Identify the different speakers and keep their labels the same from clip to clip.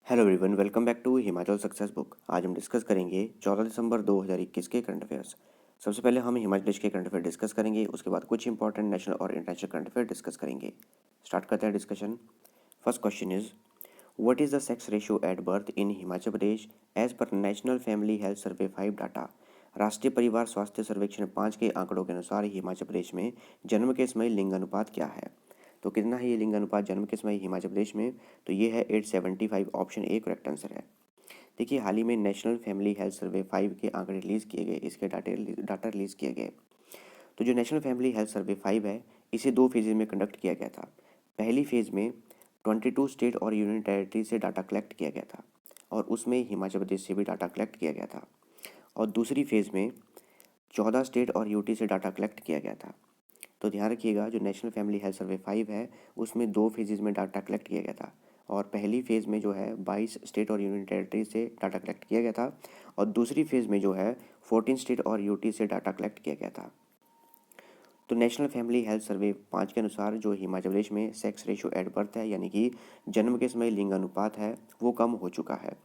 Speaker 1: Hello everyone, welcome back to Himachal success book. आज हम discuss करेंगे 14 दिसंबर 2021 के करंट अफेयर्स। सबसे पहले हम हिमाचल प्रदेश के करंट अफेयर डिस्कस करेंगे, उसके बाद कुछ इंपॉर्टेंट नेशनल और इंटरनेशनल करंट अफेयर डिस्कस करेंगे। स्टार्ट करते हैं discussion. First question is, what is the sex ratio at birth in Himachal Pradesh as per national family health survey 5 data. राष्ट्रीय परिवार स्वास्थ्य सर्वेक्षण 5 के आंकड़ों के अनुसार हिमाचल प्रदेश में जन्म के समय लिंग अनुपात क्या है। तो कितना है ये लिंग अनुपात जन्म के समय हिमाचल प्रदेश में? तो ये है 875। ऑप्शन ए करेक्ट आंसर है। देखिए, हाल ही में नेशनल फैमिली हेल्थ सर्वे 5 के आंकड़े रिलीज किए गए, इसके डाटा रिलीज किए गए। तो जो नेशनल फैमिली हेल्थ सर्वे 5 है, इसे दो फेजेज में कंडक्ट किया गया था। पहली फेज में 22 स्टेट और यूनियन टेरिटरी से डाटा कलेक्ट किया गया था और उसमें हिमाचल प्रदेश से भी डाटा कलेक्ट किया गया था। और दूसरी फेज में 14 स्टेट और यूटी से डाटा कलेक्ट किया गया था। तो ध्यान रखिएगा, जो नेशनल फैमिली हेल्थ सर्वे 5 है, उसमें दो फेजेज में डाटा कलेक्ट किया गया था। और पहली फेज़ में जो है 22 स्टेट और यूनियन टेरिटरी से डाटा कलेक्ट किया गया था और दूसरी फेज़ में जो है 14 स्टेट और यूटी से डाटा कलेक्ट किया गया था। तो नेशनल फैमिली हेल्थ सर्वे 5 के अनुसार जो हिमाचल प्रदेश में सेक्स रेशियो एट बर्थ है, यानी कि जन्म के समय लिंग अनुपात है, वो कम हो चुका है।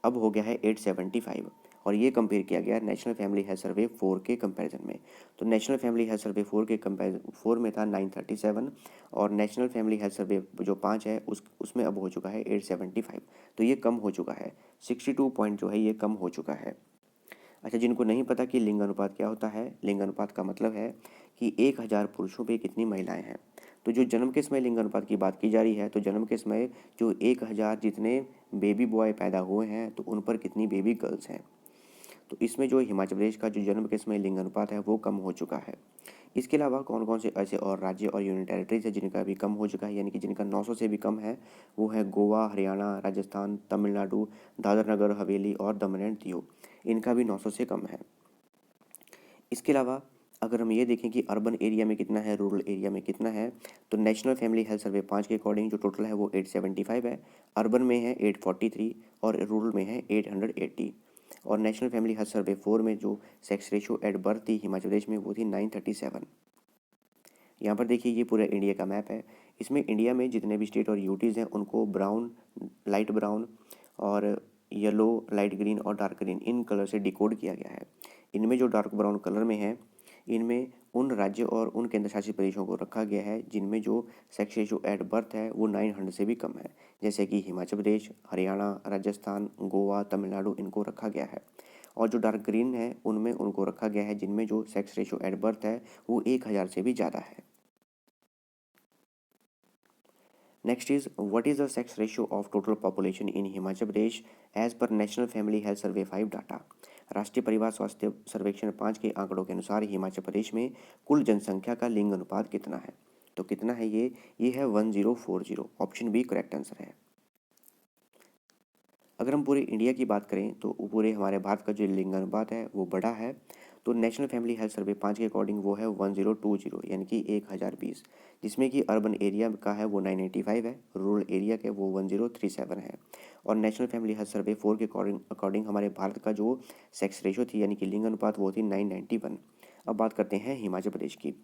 Speaker 1: अब हो गया है 875 और ये कंपेयर किया गया नेशनल फैमिली हेल्थ सर्वे 4 के कंपैरिजन में। तो नेशनल फैमिली हेल्थ सर्वे 4 के कंपैरिजन 4 में था 937 और नेशनल फैमिली हेल्थ सर्वे जो 5 है उसमें अब हो चुका है 875। तो ये कम हो चुका है, 62 पॉइंट जो है ये कम हो चुका है। अच्छा, जिनको नहीं पता कि लिंग अनुपात क्या होता है, लिंग अनुपात का मतलब है कि 1000 पुरुषों पे कितनी महिलाएं हैं। तो जो जन्म के समय लिंग अनुपात की बात की जा रही है, तो जन्म के समय जो 1000 जितने बेबी बॉय पैदा हुए हैं, तो उन पर कितनी बेबी गर्ल्स हैं। तो इसमें जो हिमाचल प्रदेश का जो जन्म के समय लिंग अनुपात है वो कम हो चुका है। इसके अलावा कौन कौन से ऐसे और राज्य और यूनियन टेरिटरीज है जिनका भी कम हो चुका है, यानी कि जिनका 900 से भी कम है, वो है गोवा, हरियाणा, राजस्थान, तमिलनाडु, दादर नगर हवेली और दमन एंड दीव। इनका भी 900 से कम है। इसके अलावा अगर हम ये देखें कि अर्बन एरिया में कितना है, रूरल एरिया में कितना है, तो नेशनल फैमिली हेल्थ सर्वे 5 के अकॉर्डिंग जो टोटल है वो 875 है, अर्बन में है 843 और रूरल में है 880। और नेशनल फैमिली हेल्थ सर्वे 4 में जो सेक्स रेशियो एट बर्थ थी हिमाचल प्रदेश में वो थी 937। यहाँ पर देखिए, ये पूरा इंडिया का मैप है। इसमें इंडिया में जितने भी स्टेट और यूटीज़ हैं उनको ब्राउन, लाइट ब्राउन और येलो, लाइट ग्रीन और डार्क ग्रीन इन कलर से डिकोड किया गया है। इनमें जो डार्क ब्राउन कलर में है, इनमें उन राज्य और उन केंद्र शासित प्रदेशों को रखा गया है जिनमें जो सेक्स रेशियो एट बर्थ है वो 900 से भी कम है, जैसे कि हिमाचल प्रदेश, हरियाणा, राजस्थान, गोवा, तमिलनाडु, इनको रखा गया है। और जो डार्क ग्रीन है उनमें उनको रखा गया है जिनमें जो सेक्स रेशियो एट बर्थ है वो 1000 से भी ज़्यादा है। Next is, what is the sex ratio of total population in Himachal Pradesh as per National Family Health Survey 5 data. राष्ट्रीय परिवार स्वास्थ्य सर्वेक्षण 5 के आंकड़ों के अनुसार हिमाचल प्रदेश में कुल जनसंख्या का लिंग अनुपात कितना है। तो कितना है ये है 1040। ऑप्शन बी करेक्ट आंसर है। अगर हम पूरे इंडिया की बात करें तो पूरे हमारे भारत का जो लिंग अनुपात है वो बड़ा है। तो नेशनल फैमिली हेल्थ सर्वे 5 के अकॉर्डिंग वो है 1020, यानी कि 1020, जिसमें कि अर्बन एरिया का है वो 985 है, रूरल एरिया के वो 1037 है। और नेशनल फैमिली हेल्थ सर्वे 4 के अकॉर्डिंग हमारे भारत का जो सेक्स रेशो थी, यानी कि लिंग अनुपात, वो थी 991। अब बात करते हैं हिमाचल प्रदेश की।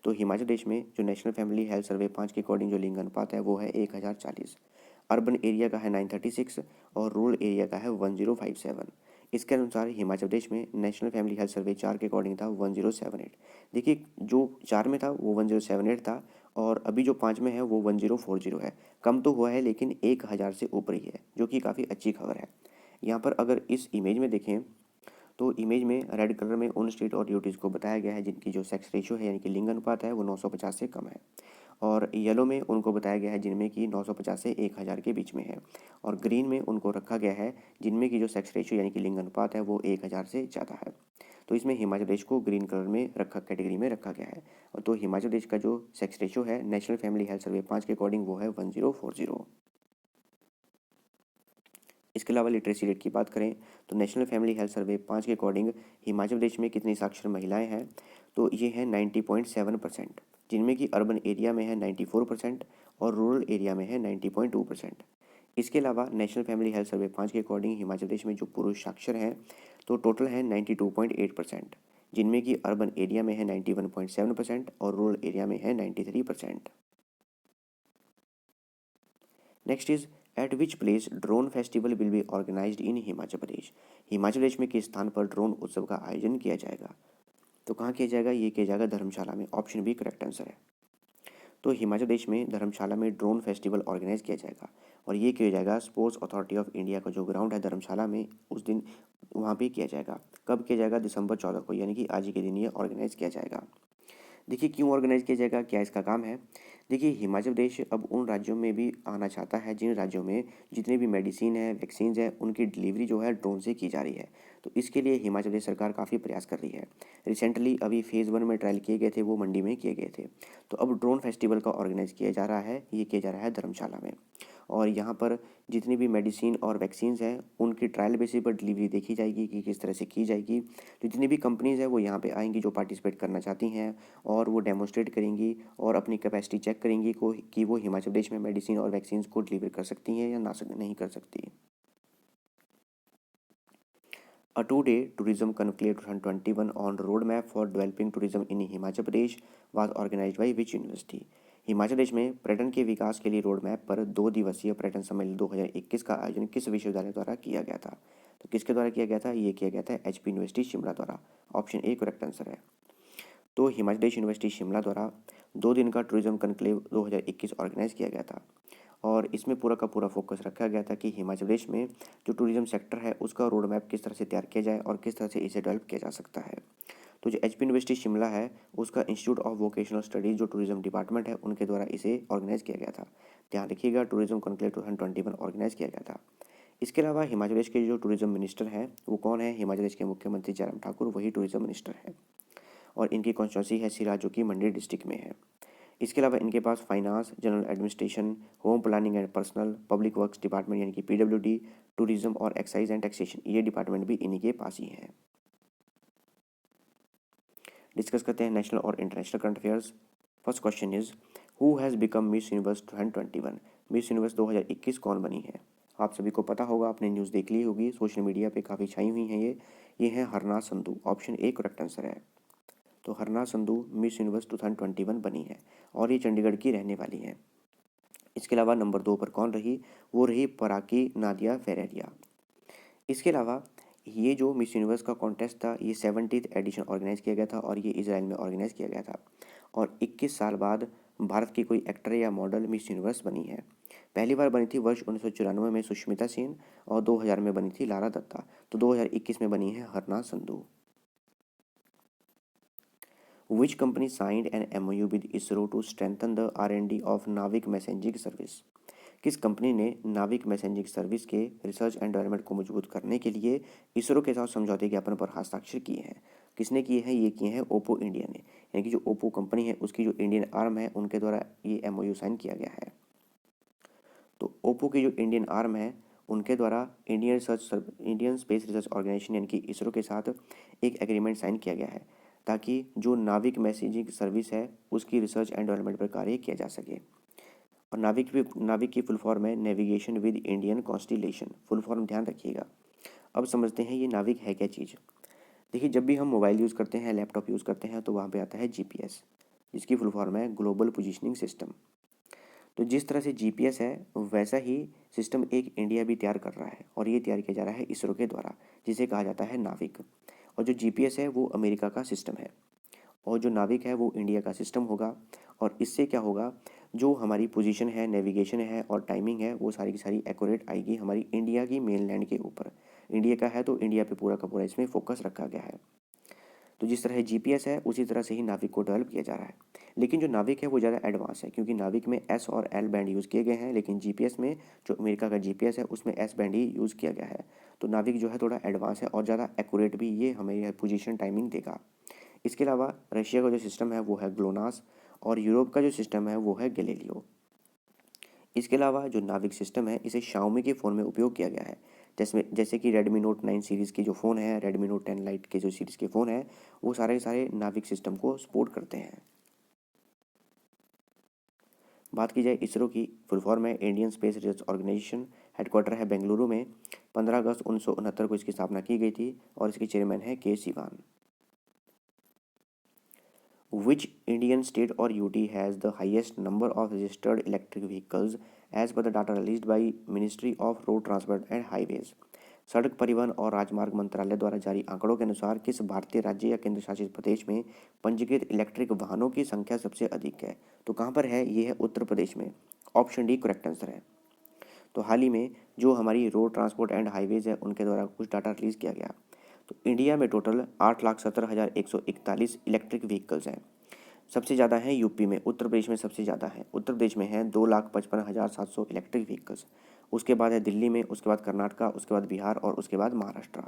Speaker 1: तो हिमाचल प्रदेश में जो नेशनल फैमिली हेल्थ सर्वे 5 के अकॉर्डिंग जो लिंग अनुपात है वो है 1040। अर्बन एरिया का है 936 और रूरल एरिया का है 1057। इसके अनुसार हिमाचल प्रदेश में नेशनल फैमिली हेल्थ सर्वे 4 के अकॉर्डिंग था 1078। देखिए, जो 4 में था वो 1078 था और अभी जो 5 में है वो 1040 है। कम तो हुआ है लेकिन 1000 से ऊपर ही है, जो कि काफ़ी अच्छी खबर है। यहाँ पर अगर इस इमेज में देखें तो इमेज में रेड कलर में उन स्टेट और यूटीज़ को बताया गया है जिनकी जो सेक्स रेशियो है, यानी कि लिंग अनुपात है, वो 950 से कम है। और येलो में उनको बताया गया है जिनमें कि 950 से 1000 के बीच में है। और ग्रीन में उनको रखा गया है जिनमें की जो सेक्स रेशियो यानी कि लिंग अनुपात है वो 1000 से ज़्यादा है। तो इसमें हिमाचल प्रदेश को ग्रीन कलर में कैटेगरी में रखा गया है। और तो हिमाचल प्रदेश का जो सेक्स रेशियो है नेशनल फैमिली हेल्थ सर्वे 5 के अकॉर्डिंग वो है 1040। इसके अलावा लिटरेसी रेट की बात करें तो नेशनल फैमिली हेल्थ सर्वे 5 के अकॉर्डिंग हिमाचल प्रदेश में कितनी साक्षर महिलाएं हैं, तो ये है 90.7%, जिनमें कि अर्बन एरिया में है 94% और रूरल एरिया में है 90.2%। इसके अलावा नेशनल फैमिली हेल्थ सर्वे 5 के अकॉर्डिंग हिमाचल प्रदेश में जो पुरुष साक्षर हैं तो टोटल है 92.8%, जिनमें कि अर्बन एरिया में है 91.7% और रूरल एरिया में है 93%। Next is, at which place drone festival will be organised in Himachal Pradesh. Himachal Pradesh में किस स्थान पर ड्रोन उत्सव का आयोजन किया जाएगा? तो कहाँ किया जाएगा? ये किया जाएगा धर्मशाला में। ऑप्शन बी करेक्ट आंसर है। तो हिमाचल प्रदेश में धर्मशाला में ड्रोन फेस्टिवल ऑर्गेनाइज किया जाएगा और ये किया जाएगा स्पोर्ट्स अथॉरिटी ऑफ इंडिया का जो ग्राउंड है धर्मशाला में, उस दिन वहाँ पे किया जाएगा। कब किया जाएगा? दिसंबर 14 को, यानी कि आज ही के दिन ये ऑर्गेनाइज किया जाएगा। देखिए क्यों ऑर्गेनाइज किया जाएगा, क्या इसका काम है? देखिए हिमाचल प्रदेश अब उन राज्यों में भी आना चाहता है जिन राज्यों में जितने भी मेडिसिन है, वैक्सीन है, उनकी डिलीवरी जो है ड्रोन से की जा रही है। तो इसके लिए हिमाचल प्रदेश सरकार काफ़ी प्रयास कर रही है। रिसेंटली अभी फेज़ 1 में ट्रायल किए गए थे, वो मंडी में किए गए थे। तो अब ड्रोन फेस्टिवल का ऑर्गेनाइज किया जा रहा है, ये किया जा रहा है धर्मशाला में। और यहाँ पर जितनी भी मेडिसिन और वैक्सीन्स हैं उनकी ट्रायल बेसिस पर डिलीवरी देखी जाएगी कि किस तरह से की जाएगी। जितनी भी कंपनीज़ हैं वो यहाँ पे आएंगी जो पार्टिसिपेट करना चाहती हैं, और वो डेमोस्ट्रेट करेंगी और अपनी कैपेसिटी चेक करेंगी कि वो हिमाचल प्रदेश में मेडिसिन और वैक्सीन्स को डिलीवर कर सकती हैं या नहीं कर सकती। A two-day tourism conclave 2021 on roadmap for developing tourism in Himachal Pradesh was organized by which university? Himachal Pradesh में पर्यटन के विकास के लिए रोड मैप पर 2 दिवसीय पर्यटन सम्मेलन 2021 का आयोजन किस विश्वविद्यालय द्वारा किया गया था? तो किसके द्वारा किया गया था? ये किया गया था एचपी यूनिवर्सिटी शिमला द्वारा। ऑप्शन ए करेक्ट आंसर है। तो हिमाचल प्रदेश यूनिवर्सिटी शिमला द्वारा 2 दिन का टूरिज्म कनक्लेव 2021 ऑर्गेनाइज किया गया था और इसमें पूरा का पूरा फोकस रखा गया था कि हिमाचल प्रदेश में जो टूरिज्म सेक्टर है उसका रोड मैप किस तरह से तैयार किया जाए और किस तरह से इसे डेवलप किया जा सकता है। तो जो एचपी यूनिवर्सिटी शिमला है उसका इंस्टीट्यूट ऑफ वोकेशनल स्टडीज जो टूरिज्म डिपार्टमेंट है उनके द्वारा इसे ऑर्गेनाइज किया गया था। ध्यान रखिएगा, टूरिज्म कॉन्क्लेव 2021 ऑर्गेनाइज किया गया था। इसके अलावा हिमाचल प्रदेश के जो टूरिज्म मिनिस्टर हैं वो कौन है? हिमाचल प्रदेश के मुख्यमंत्री जयराम ठाकुर वही टूरिज्म मिनिस्टर हैं और इनकी कॉन्स्टिट्यूंसी है सिराज जो कि मंडी डिस्ट्रिक्ट में है। इसके अलावा इनके पास finance, general administration, home planning and personnel, public works department यानी कि पीडब्ल्यूडी, टूरिज्म और एक्साइज एंड टैक्सेशन, ये डिपार्टमेंट भी इन्हीं के पास ही हैं। डिस्कस करते हैं नेशनल और international current affairs. First question is who has become miss universe 2021? Miss universe 2021 कौन बनी है? आप सभी को पता होगा, आपने न्यूज़ देख ली होगी, सोशल मीडिया पे काफ़ी छाई हुई हैं ये हैं हरना Sandhu. Option A correct answer है। तो हरना संधू मिस यूनिवर्स 2021 बनी है और ये चंडीगढ़ की रहने वाली है। इसके अलावा नंबर 2 पर कौन रही? वो रही पराकी नादिया फेरेरिया। इसके अलावा ये जो मिस यूनिवर्स का कॉन्टेस्ट था ये 70th एडिशन ऑर्गेनाइज किया गया था और ये इजराइल में ऑर्गेनाइज किया गया था और 21 साल बाद भारत की कोई एक्टर या मॉडल मिस यूनिवर्स बनी है। पहली बार बनी थी वर्ष 1994 में सुष्मिता सेन और 2000 में बनी थी लारा दत्ता। तो 2021 में बनी है हरना Sandhu. Which company signed an MOU with ISRO to strengthen the R&D of नाविक मैसेजिंग सर्विस? किस कंपनी ने नाविक मैसेजिंग सर्विस के रिसर्च एंड डेवलपमेंट को मजबूत करने के लिए इसरो के साथ समझौते ज्ञापन पर हस्ताक्षर किए हैं? किसने किए हैं? ये किए हैं ओप्पो इंडिया ने, यानी कि जो ओप्पो कंपनी है उसकी जो इंडियन आर्म है उनके द्वारा ये MOU साइन किया गया है। तो ओप्पो की जो इंडियन आर्म है उनके द्वारा इंडियन स्पेस रिसर्च ऑर्गेनाइजेशन यानी कि इसरो के साथ एक एग्रीमेंट साइन किया गया है ताकि जो नाविक मैसेजिंग सर्विस है उसकी रिसर्च एंड डेवलपमेंट पर कार्य किया जा सके। और नाविक की फुल फॉर्म है navigation with Indian constellation. Full form ध्यान रखिएगा। अब समझते हैं ये नाविक है क्या चीज़। देखिए जब भी हम मोबाइल यूज़ करते हैं, लैपटॉप यूज़ करते हैं तो वहाँ पे आता है GPS, जिसकी फुल फॉर्म है ग्लोबल पोजिशनिंग सिस्टम। तो जिस तरह से GPS है वैसा ही सिस्टम एक इंडिया भी तैयार कर रहा है और ये तैयार किया जा रहा है इसरो के द्वारा, जिसे कहा जाता है नाविक। और जो GPS है वो अमेरिका का सिस्टम है और जो नाविक है वो इंडिया का सिस्टम होगा। और इससे क्या होगा, जो हमारी पोजीशन है, नेविगेशन है और टाइमिंग है वो सारी की सारी एक्यूरेट आएगी हमारी इंडिया की मेन लैंड के ऊपर। इंडिया का है तो इंडिया पे पूरा का पूरा इसमें फोकस रखा गया है। तो जिस तरह GPS है उसी तरह से ही नाविक को डेवलप किया जा रहा है। लेकिन जो नाविक है वो ज़्यादा एडवांस है क्योंकि नाविक में S और L बैंड यूज़ किए गए हैं, लेकिन GPS में जो अमेरिका का GPS है उसमें S बैंड ही यूज़ किया गया है। तो नाविक जो है थोड़ा एडवांस है और ज़्यादा एक्यूरेट भी ये हमें पोजीशन टाइमिंग देगा। इसके अलावा रशिया का जो सिस्टम है वो है ग्लोनास और यूरोप का जो सिस्टम है वो है गैलीलियो। इसके अलावा जो नाविक सिस्टम है इसे शाओमी के फ़ोन में उपयोग किया गया है, जैसे कि रेडमी नोट 9 सीरीज़ के जो फ़ोन है, रेडमी नोट 10 लाइट के जो सीरीज़ के फ़ोन है वो सारे सारे नाविक सिस्टम को सपोर्ट करते हैं। बात की जाए इसरो की, फुल फॉर्म है Indian Space Research Organisation, headquarter है बेंगलुरु में। 15 अगस्त 1969 को इसकी स्थापना की गई थी और इसके चेयरमैन है के Siwan. Which Indian state or UT has the highest number of registered electric vehicles as per the data released by ministry of road transport and highways. सड़क परिवहन और राजमार्ग मंत्रालय द्वारा जारी आंकड़ों के अनुसार किस भारतीय राज्य या केंद्र शासित प्रदेश में पंजीकृत इलेक्ट्रिक वाहनों की संख्या सबसे अधिक है? तो कहाँ पर है? ये है उत्तर प्रदेश में। ऑप्शन डी करेक्ट आंसर है। तो हाल ही में जो हमारी रोड ट्रांसपोर्ट एंड हाईवेज है उनके द्वारा कुछ डाटा रिलीज किया गया। तो इंडिया में टोटल 8,17,141 इलेक्ट्रिक व्हीकल्स हैं। सबसे ज़्यादा है यूपी में, उत्तर प्रदेश में सबसे ज़्यादा है। उत्तर प्रदेश में है 2,55,700 इलेक्ट्रिक व्हीकल्स। उसके बाद है दिल्ली में, उसके बाद कर्नाटका, उसके बाद बिहार और उसके बाद महाराष्ट्र।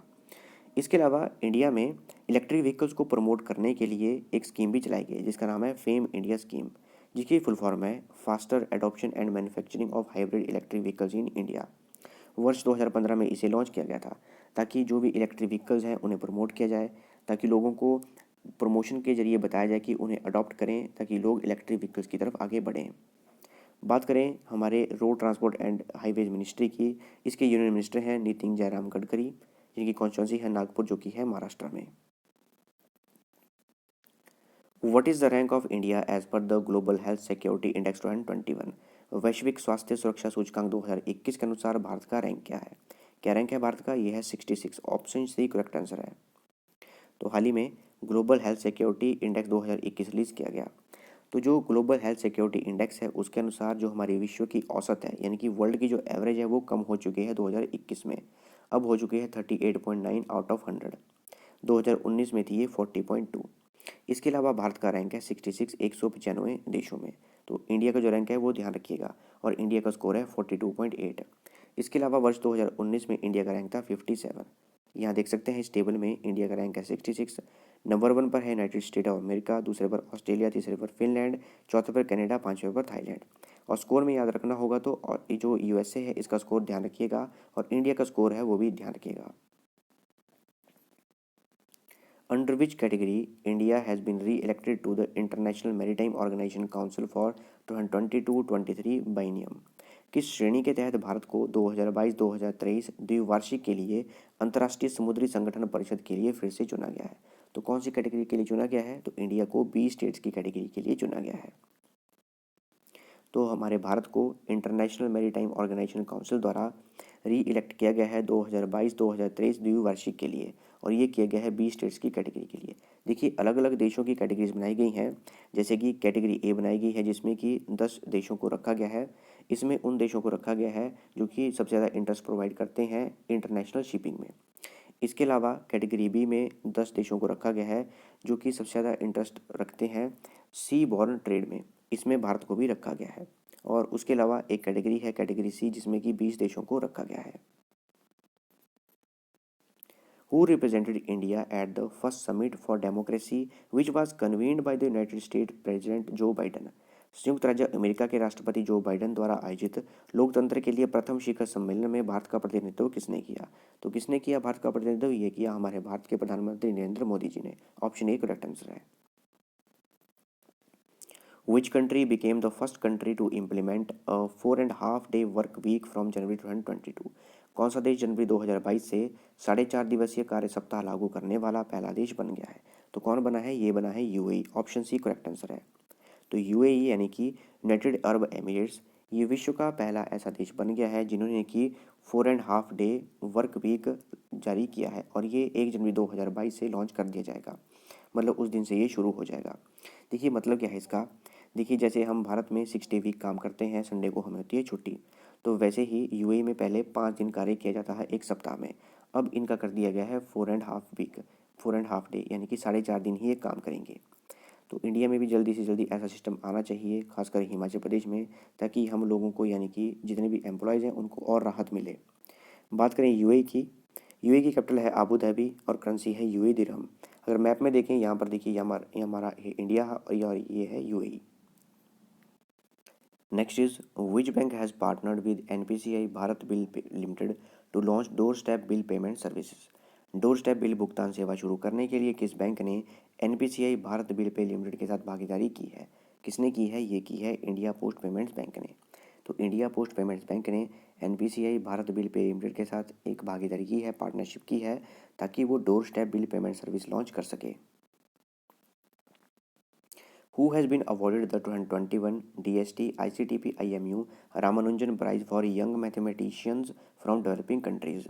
Speaker 1: इसके अलावा इंडिया में इलेक्ट्रिक व्हीकल्स को प्रमोट करने के लिए एक स्कीम भी चलाई गई है जिसका नाम है फेम इंडिया स्कीम, जिसकी फुल फॉर्म है faster adoption and manufacturing of hybrid electric vehicles in India. वर्ष 2015 में इसे लॉन्च किया गया था ताकि जो भी इलेक्ट्रिक व्हीकल्स हैं उन्हें प्रमोट किया जाए, ताकि लोगों को प्रमोशन के जरिए बताया जाए कि उन्हें अडॉप्ट करें ताकि लोग इलेक्ट्रिक व्हीकल्स की तरफ आगे बढ़ें। बात करें हमारे road transport and highways ministry की, इसके यूनियन मिनिस्टर हैं नितिन जयराम गडकरी, जिनकी कॉन्स्टिट्यूंसी है नागपुर जो कि है महाराष्ट्र में। What is the rank of India as per the global health security index 2021? वैश्विक स्वास्थ्य सुरक्षा सूचकांक 2021 के अनुसार भारत का रैंक क्या है? क्या रैंक है भारत का? यह है 66। ऑप्शन सी करेक्ट आंसर है। तो हाल ही में global health security index 2021 release किया गया। तो जो ग्लोबल हेल्थ सिक्योरिटी इंडेक्स है उसके अनुसार जो हमारी विश्व की औसत है यानी कि वर्ल्ड की जो एवरेज है वो कम हो चुकी है 2021 में, अब हो चुकी है 38.9 आउट ऑफ 100। 2019 में थी ये 40.2। इसके अलावा भारत का रैंक है 66 195 देशों में। तो इंडिया का जो रैंक है वो ध्यान रखिएगा, और इंडिया का स्कोर है 42.8। इसके अलावा वर्ष 2019 में इंडिया का रैंक था 57। यहाँ देख सकते हैं इस टेबल में इंडिया का रैंक है 66। नंबर 1 पर है यूनाइटेड स्टेट ऑफ अमेरिका, दूसरे पर ऑस्ट्रेलिया, तीसरे पर फिनलैंड, चौथे पर कनाडा, पांचवें पर थाईलैंड। और स्कोर में याद रखना होगा तो और ये जो यूएसए है इसका स्कोर ध्यान रखिएगा, और इंडिया का स्कोर है वो भी ध्यान रखिएगा। Under which category India has been re-elected to the International Maritime Organization Council for 2022-23 biennium? किस श्रेणी के तहत भारत को 2022-2023 द्विवार्षिक के लिए अंतर्राष्ट्रीय समुद्री संगठन परिषद के लिए फिर से चुना गया है? तो कौन सी कैटेगरी के लिए चुना गया है? तो इंडिया को बी स्टेट्स की कैटेगरी के लिए चुना गया है। तो हमारे भारत को इंटरनेशनल मैरीटाइम ऑर्गेनाइजेशन काउंसिल द्वारा री इलेक्ट किया गया है 2022-2023 द्विवार्षिक के लिए, और ये किया गया है 20 स्टेट्स की कैटेगरी के लिए। देखिए अलग अलग देशों की कैटेगरीज बनाई गई हैं, जैसे कि कैटेगरी ए बनाई गई है जिसमें कि 10 देशों को रखा गया है। इसमें उन देशों को रखा गया है जो कि सबसे ज़्यादा इंटरेस्ट प्रोवाइड करते हैं इंटरनेशनल शिपिंग में। इसके अलावा कैटेगरी बी में 10 देशों को रखा गया है जो कि सबसे ज़्यादा इंटरेस्ट रखते हैं सी बॉर्न ट्रेड में, इसमें भारत को भी रखा गया है। और उसके अलावा एक कैटेगरी है कैटेगरी सी जिसमें कि 20 देशों को रखा गया है। Who represented India at the first summit for democracy which was convened by the United States President Joe Biden? संयुक्त राज्य अमेरिका के राष्ट्रपति जो बाइडेन द्वारा आयोजित लोकतंत्र के लिए प्रथम शिखर सम्मेलन में भारत का प्रतिनिधित्व किसने किया? तो किसने किया भारत का प्रतिनिधित्व? ये किया हमारे भारत के प्रधानमंत्री नरेंद्र मोदी जी ने। ऑप्शन ए करेक्ट आंसर है। Which country became the first country to implement a 4.5 day work week from January 2022? कौन सा देश जनवरी 2022 से 4.5 दिवसीय कार्य सप्ताह लागू करने वाला पहला देश बन गया है? तो कौन बना है? ये बना है UAE. Option C correct answer है। तो यूएई यानी कि यूनाइटेड अरब एमिरेट्स, ये विश्व का पहला ऐसा देश बन गया है जिन्होंने कि 4.5 डे वर्क वीक जारी किया है, और ये 1 जनवरी 2022 से लॉन्च कर दिया जाएगा, मतलब उस दिन से ये शुरू हो जाएगा। देखिए मतलब क्या है इसका, देखिए जैसे हम भारत में 6 डे वीक काम करते हैं, संडे को हमें होती है छुट्टी, तो वैसे ही यूएई में पहले 5 दिन कार्य किया जाता है एक सप्ताह में, अब इनका कर दिया गया है 4.5 डे, यानी कि 4.5 दिन ही ये काम करेंगे। तो इंडिया में भी जल्दी से जल्दी ऐसा सिस्टम आना चाहिए, खासकर हिमाचल प्रदेश में, ताकि हम लोगों को यानी कि जितने भी एम्प्लॉयज़ हैं उनको और राहत मिले। बात करें यूएई की, यूएई की कैपिटल है आबू धाबी और करेंसी है यूएई दिरहम। अगर मैप में देखें यहाँ पर देखिए ये हमारा इंडिया और ये है UAE. Next is which bank has partnered with NPCI Bharat bill limited to launch doorstep bill payment services? Doorstep bill भुगतान सेवा शुरू करने के लिए किस बैंक ने NPCI Bharat bill pay limited के साथ भागीदारी की है? किसने की है? ये की है इंडिया पोस्ट पेमेंट्स बैंक ने। तो इंडिया पोस्ट पेमेंट्स बैंक ने NPCI Bharat bill pay limited के साथ एक भागीदारी की है, पार्टनरशिप की है, ताकि वो door step bill payment service launch कर सके। Who has been awarded the 2021 DST ICTP IMU Ramanujan prize for young mathematicians from developing countries?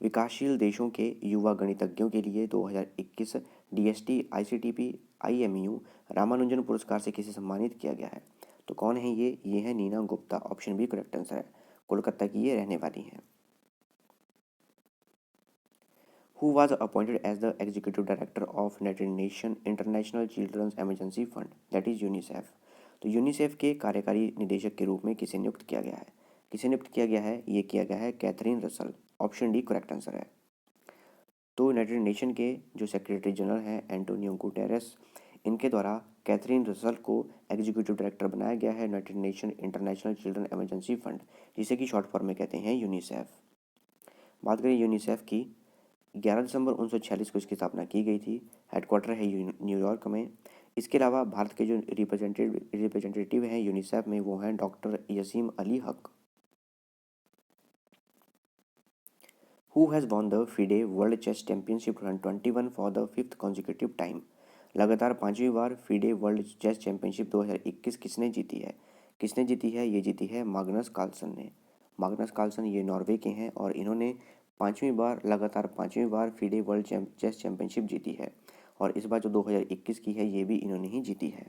Speaker 1: विकासशील देशों के युवा गणितज्ञों के लिए 2021 DST ICTP IMU रामानुजन पुरस्कार से किसे सम्मानित किया गया है? तो कौन है ये है Neena Gupta. Option B correct answer है। कोलकाता की ये रहने वाली हैं। Who was appointed as the executive director of United Nations International Children's Emergency Fund, that is UNICEF? तो यूनिसेफ के कार्यकारी निदेशक के रूप में किसे नियुक्त किया गया है? किसे नियुक्त किया गया है? ये किया गया है Catherine Russell. Option D correct answer है। तो यूनाइटेड नेशन के जो सेक्रेटरी जनरल हैं एंटोनियो गुटेरेस, इनके द्वारा कैथरीन रसल को एग्जीक्यूटिव डायरेक्टर बनाया गया है United Nation International Children Emergency Fund, जिसे कि शॉर्ट फॉर्म में कहते हैं यूनिसेफ। बात करें यूनिसेफ की, 11 दिसंबर 1946 को इसकी स्थापना की गई थी। हेडक्वार्टर है न्यूयॉर्क में। इसके अलावा भारत के जो रिप्रेजेंटेटिव हैं यूनिसेफ में वो हैं doctor Yasim Ali Haq. Who has won the FIDE world chess championship 2021 for the 5th consecutive time? लगातार 5वीं बार FIDE वर्ल्ड चेस चैंपियनशिप 2021 किसने जीती है? किसने जीती है? ये जीती है माग्नस कार्लसन ने। माग्नस कार्लसन ये नॉर्वे के हैं और इन्होंने लगातार पाँचवीं बार FIDE वर्ल्ड चेस चैंपियनशिप जीती है। और इस बार जो 2021 की है ये भी इन्होंने ही जीती है।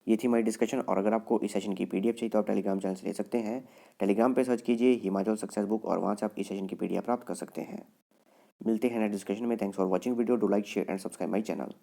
Speaker 1: ये थी हमारी डिस्कशन। और अगर आपको इस सेशन की PDF चाहिए तो आप टेलीग्राम चैनल से ले सकते हैं। टेलीग्राम पे सर्च कीजिए हिमाचल सक्सेस बुक और वहाँ से आप इस सेशन की PDF प्राप्त कर सकते हैं। मिलते हैं नेक्स्ट डिस्कशन में। Thanks for watching video. Do like share and subscribe my channel.